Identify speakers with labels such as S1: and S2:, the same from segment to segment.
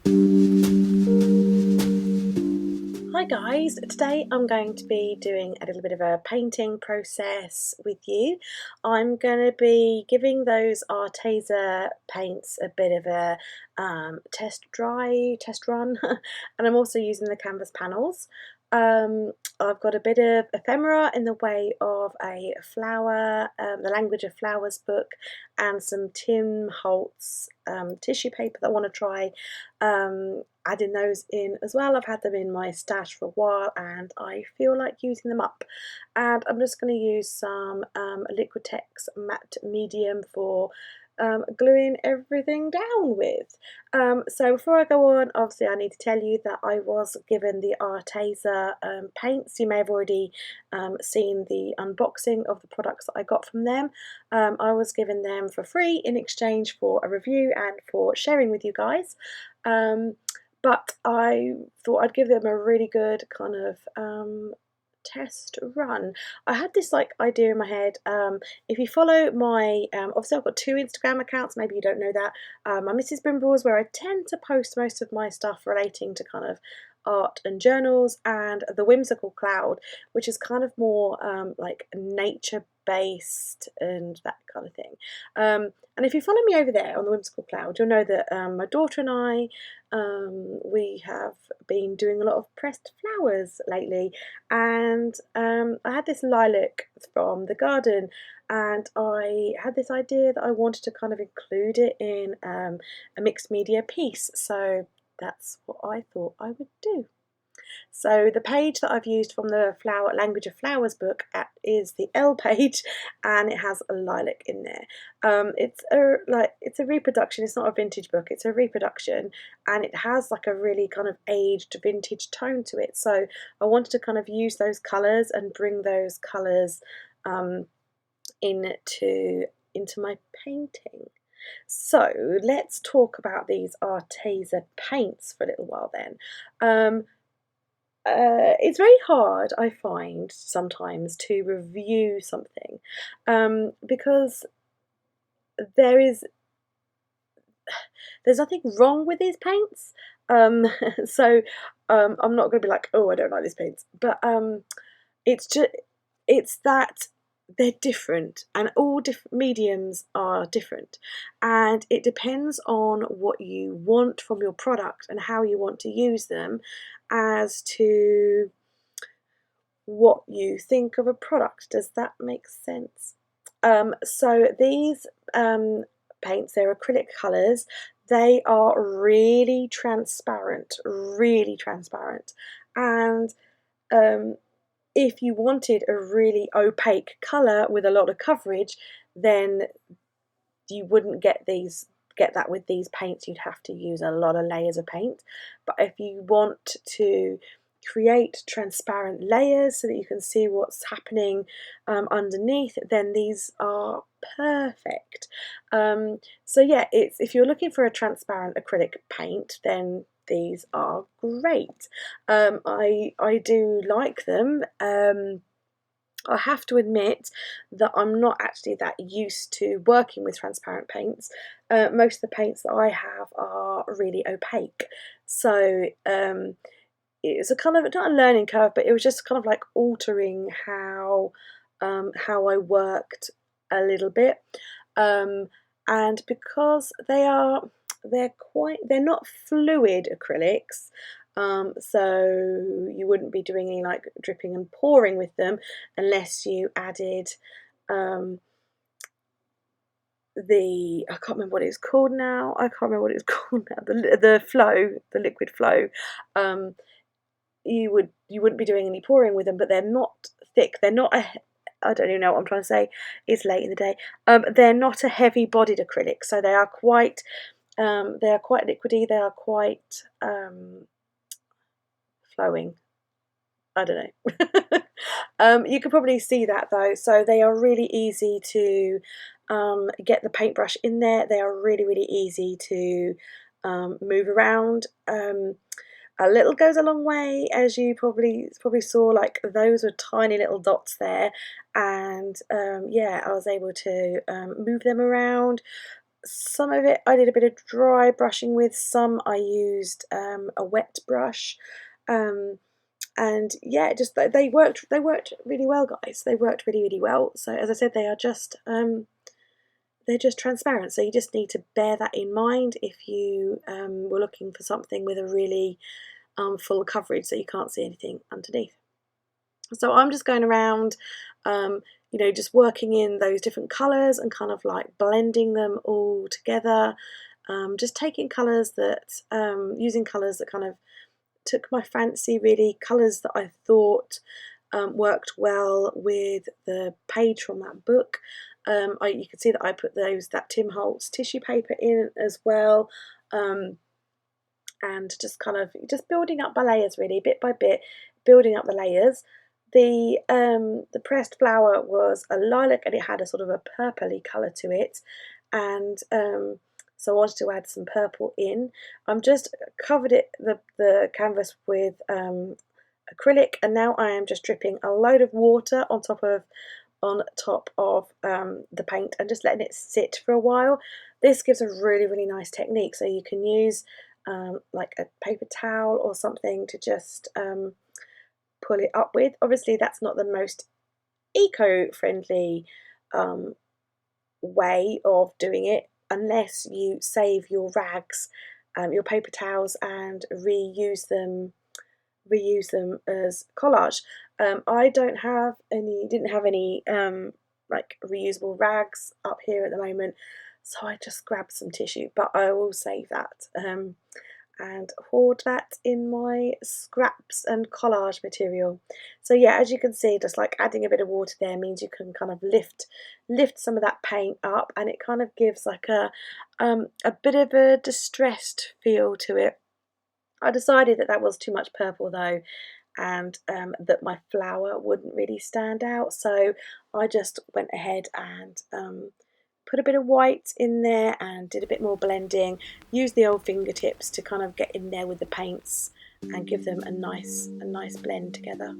S1: Hi guys, today I'm going to be doing a little bit of a painting process with you. I'm going to be giving those Arteza paints a bit of a test run, and I'm also using the canvas panels. I've got a bit of ephemera in the way of a flower, the Language of Flowers book, and some Tim Holtz tissue paper that I want to try adding those in as well. I've had them in my stash for a while and I feel like using them up. And I'm just going to use some Liquitex matte medium for gluing everything down with. So before I go on, obviously I need to tell you that I was given the Arteza paints. You may have already seen the unboxing of the products that I got from them. I was given them for free in exchange for a review and for sharing with you guys. But I thought I'd give them a really good kind of test run. I had this like idea in my head. If you follow my, obviously I've got 2 Instagram accounts, maybe you don't know that. My Mrs. Brim where I tend to post most of my stuff relating to kind of art and journals, and the Whimsical Cloud, which is kind of more like nature based and that kind of thing. And if you follow me over there on the Whimsical Cloud, you'll know that my daughter and I, we have been doing a lot of pressed flowers lately, and I had this lilac from the garden, and I had this idea that I wanted to kind of include it in a mixed media piece, so that's what I thought I would do. So the page that I've used from the Language of Flowers book is the L page, and it has a lilac in there. It's a reproduction. It's not a vintage book. It's a reproduction, and it has like a really kind of aged vintage tone to it. So I wanted to kind of use those colours and bring those colours into my painting. So let's talk about these Arteza paints for a little while then. It's very hard, I find, sometimes to review something because there's nothing wrong with these paints. So I'm not going to be like, oh, I don't like these paints, but it's that they're different, and all different mediums are different, and it depends on what you want from your product and how you want to use them as to what you think of a product. Does that make sense? So these paints, they're acrylic colours. They are really transparent, and if you wanted a really opaque colour with a lot of coverage, then you wouldn't get that with these paints. You'd have to use a lot of layers of paint. But if you want to create transparent layers so that you can see what's happening underneath, then these are perfect. So yeah, if you're looking for a transparent acrylic paint, then these are great. I do like them. I have to admit that I'm not actually that used to working with transparent paints. Most of the paints that I have are really opaque, so it was a kind of, not a learning curve, but it was just kind of like altering how I worked a little bit, and because they're not fluid acrylics. So you wouldn't be doing any like dripping and pouring with them unless you added I can't remember what it's called now. The liquid flow. You wouldn't be doing any pouring with them, but they're not thick. They're not I don't even know what I'm trying to say. It's late in the day. They're not a heavy-bodied acrylic, so they are quite liquidy. They are quite flowing. I don't know. You can probably see that though. So they are really easy to get the paintbrush in there. They are really easy to move around. A little goes a long way, as you probably saw. Like, those were tiny little dots there, and yeah, I was able to move them around. Some of it I did a bit of dry brushing with, some I used a wet brush. Um, and yeah, just they worked really well, guys. They worked really, really well. So as I said, they're just transparent. So you just need to bear that in mind if you were looking for something with a really full coverage so you can't see anything underneath. So I'm just going around, just working in those different colours and kind of like blending them all together. Just taking colours that, using colours that kind of took my fancy, really, colours that I thought worked well with the page from that book. You can see that I put that Tim Holtz tissue paper in as well. And just building up my layers, really, bit by bit, building up the layers. The pressed flower was a lilac and it had a sort of a purpley colour to it, and so I wanted to add some purple in. I'm just covered the canvas with acrylic, and now I am just dripping a load of water on top of the paint and just letting it sit for a while. This gives a really, really nice technique, so you can use like a paper towel or something to just pull it up with. Obviously that's not the most eco-friendly way of doing it, unless you save your rags, your paper towels, and reuse them as collage. I didn't have any like reusable rags up here at the moment, so I just grabbed some tissue, but I will save that and hoard that in my scraps and collage material. So yeah, as you can see, just like adding a bit of water there means you can kind of lift some of that paint up, and it kind of gives like a bit of a distressed feel to it. I decided that was too much purple though, and that my flower wouldn't really stand out, so I just went ahead and put a bit of white in there and did a bit more blending, used the old fingertips to kind of get in there with the paints and give them a nice blend together.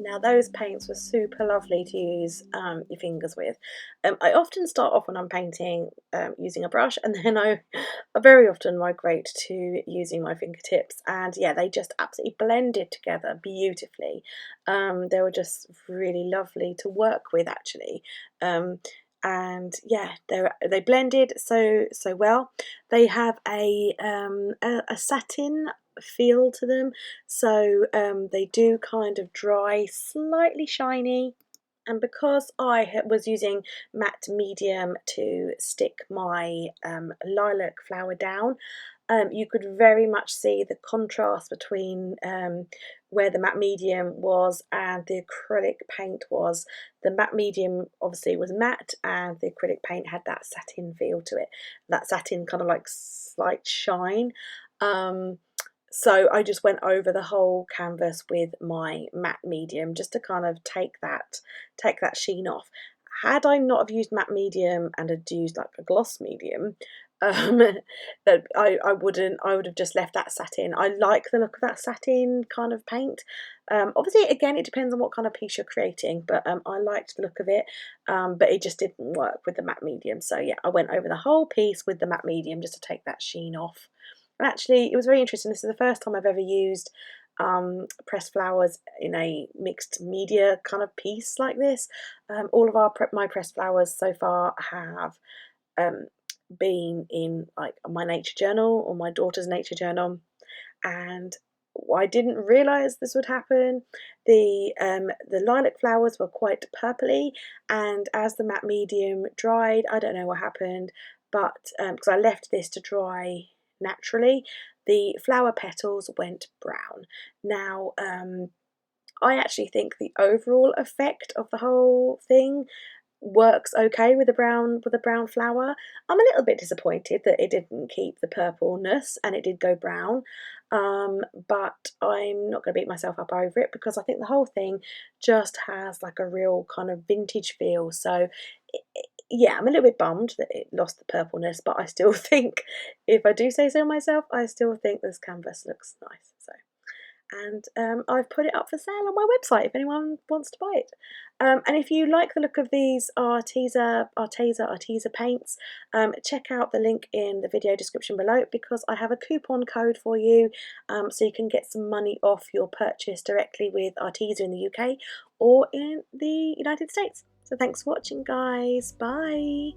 S1: Now those paints were super lovely to use your fingers with. I often start off when I'm painting using a brush, and then I very often migrate to using my fingertips, and yeah, they just absolutely blended together beautifully. They were just really lovely to work with, actually. And yeah, they blended so well. They have a satin feel to them, so they do kind of dry slightly shiny. And because I was using matte medium to stick my lilac flower down, you could very much see the contrast between where the matte medium was and the acrylic paint was. The matte medium obviously was matte, and the acrylic paint had that satin feel to it, that satin kind of like slight shine. Um, so I just went over the whole canvas with my matte medium just to kind of take that sheen off. had I not have used matte medium and had used like a gloss medium, um, that I would have just left that satin. I like the look of that satin kind of paint. Obviously, again, it depends on what kind of piece you're creating, but I liked the look of it, but it just didn't work with the matte medium. So yeah, I went over the whole piece with the matte medium just to take that sheen off. And actually, it was very interesting. This is the first time I've ever used pressed flowers in a mixed media kind of piece like this. All of my pressed flowers so far have um, been in like my nature journal or my daughter's nature journal, and I didn't realise this would happen. The lilac flowers were quite purpley, and as the matte medium dried, I don't know what happened, but because I left this to dry naturally, the flower petals went brown. Now, I actually think the overall effect of the whole thing works okay with a brown flower. I'm a little bit disappointed that it didn't keep the purpleness and it did go brown, but I'm not going to beat myself up over it because I think the whole thing just has like a real kind of vintage feel. So yeah, I'm a little bit bummed that it lost the purpleness, but I still think, if I do say so myself, I still think this canvas looks nice. So and I've put it up for sale on my website if anyone wants to buy it. And if you like the look of these Arteza paints, check out the link in the video description below because I have a coupon code for you, so you can get some money off your purchase directly with Arteza in the UK or in the United States. So thanks for watching, guys. Bye.